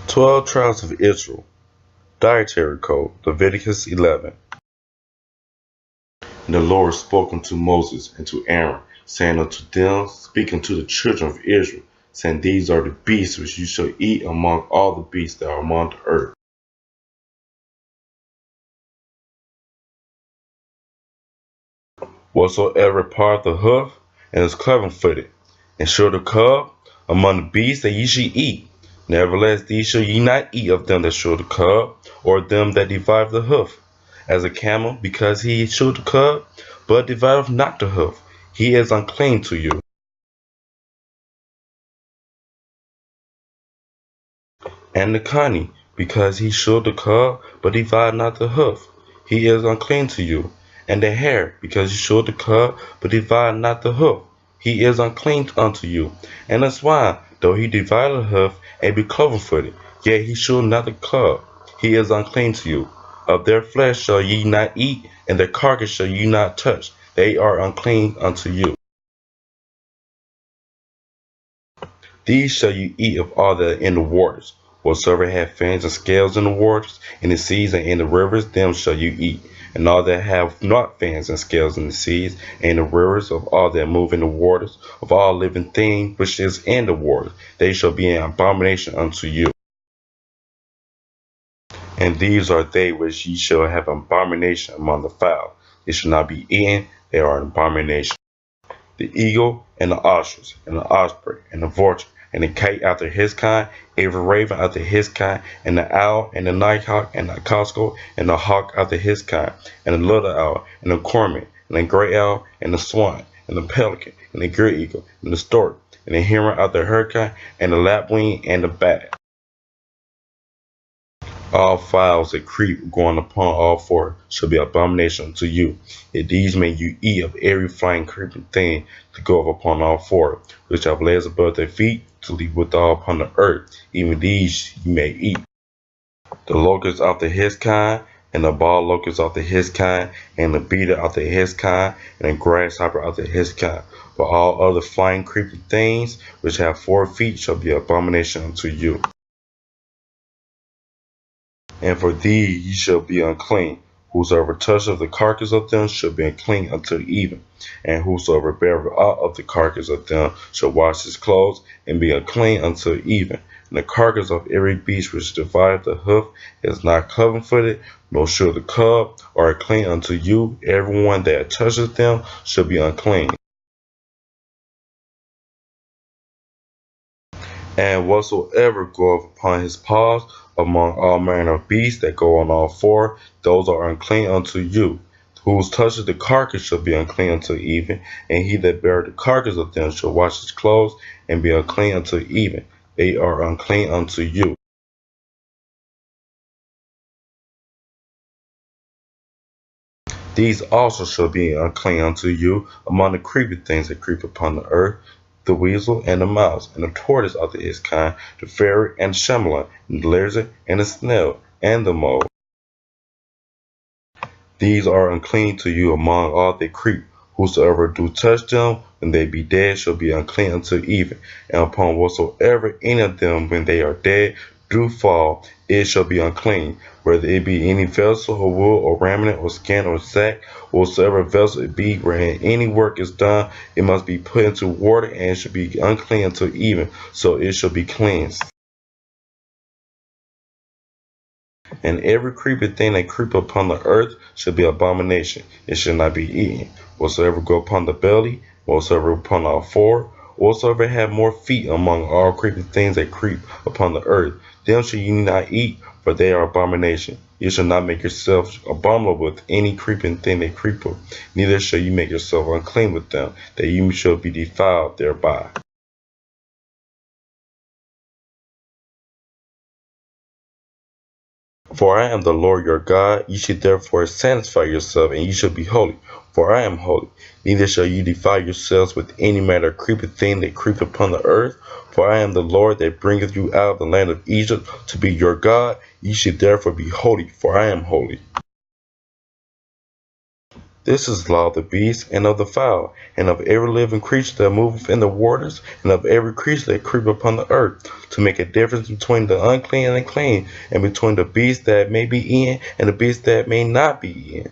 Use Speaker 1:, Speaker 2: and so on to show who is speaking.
Speaker 1: 12 Tribes of Israel. Dietary Code. Leviticus 11. And the Lord spoke unto Moses and to Aaron, saying unto them, speaking to the children of Israel, saying, These are the beasts which you shall eat among all the beasts that are among the earth. Whatsoever part the hoof, and is cloven-footed, and show the cub among the beasts that ye shall eat. Nevertheless, these shall ye not eat of them that show the cub, or them that divide the hoof. As a camel, because he showed the cub, but divideth not the hoof, he is unclean to you. And the coney, because he showed the cub, but divided not the hoof, he is unclean to you. And the hare, because he showed the cub, but divided not the hoof, he is unclean unto you. And the swine, though he divided the hoof, and be cloven-footed, yet he showed not the cub, he is unclean to you. Of their flesh shall ye not eat, and their carcass shall ye not touch, they are unclean unto you. These shall you eat of all that are in the waters. Whatsoever have fins and scales in the waters, in the seas and in the rivers, them shall you eat. And all that have not fins and scales in the seas and in the rivers, of all that move in the waters, of all living thing which is in the waters, they shall be an abomination unto you. And these are they which ye shall have abomination among the fowl. They shall not be eaten, they are an abomination. The eagle and the ostrich, and the osprey, and the vulture, and the kite after his kind, every raven after his kind, and the owl, and the nighthawk, and the cosco, and the hawk after his kind, and the little owl, and the cormorant, and the gray owl, and the swan, and the pelican, and the great eagle, and the stork, and the heron after her kind, and the lapwing, and the bat. All fowls that creep going upon all four shall be abomination unto you. If these may you eat of every flying creeping thing to go up upon all four, which have legs above their feet, to leap withal upon the earth, even these you may eat. The locust after his kind, and the bald locust after his kind, and the beetle after his kind, and the grasshopper after his kind. But all other flying creeping things which have 4 feet shall be abomination unto you. And for thee ye shall be unclean. Whosoever toucheth the carcass of them shall be unclean until even. And whosoever beareth out of the carcass of them shall wash his clothes, and be unclean until even. And the carcass of every beast which divideth the hoof is not cloven-footed, nor shall the cub, are clean unto you. Every one that toucheth them shall be unclean. And whatsoever goeth upon his paws among all manner of beasts that go on all four, those are unclean unto you. Whose touches the carcass shall be unclean until even, and he that beareth the carcass of them shall wash his clothes, and be unclean until even. They are unclean unto you. These also shall be unclean unto you among the creeping things that creep upon the earth, the weasel, and the mouse, and the tortoise after his kind, the ferret, and the chamelon, and the lizard, and the snail, and the mole. These are unclean to you among all that creep. Whosoever do touch them, when they be dead, shall be unclean until even. And upon whatsoever any of them, when they are dead, do fall, it shall be unclean, whether it be any vessel, or wood, or raiment, or skin, or sack, whatsoever vessel it be, wherein any work is done, it must be put into water, and shall be unclean until even, so it shall be cleansed. And every creeping thing that creep upon the earth shall be abomination, it shall not be eaten. Whatsoever go upon the belly, whatsoever upon all four, whatsoever have more feet among all creeping things that creep upon the earth, them shall ye not eat, for they are abomination. You shall not make yourself abominable with any creeping thing that creepeth, neither shall you make yourself unclean with them, that you shall be defiled thereby. For I am the Lord your God, ye should therefore sanctify yourself, and ye shall be holy, for I am holy. Neither shall ye defile yourselves with any matter of creeping thing that creep upon the earth, for I am the Lord that bringeth you out of the land of Egypt to be your God. Ye should therefore be holy, for I am holy. This is the law of the beast, and of the fowl, and of every living creature that moveth in the waters, and of every creature that creepeth upon the earth, to make a difference between the unclean and the clean, and between the beast that may be in and the beast that may not be in.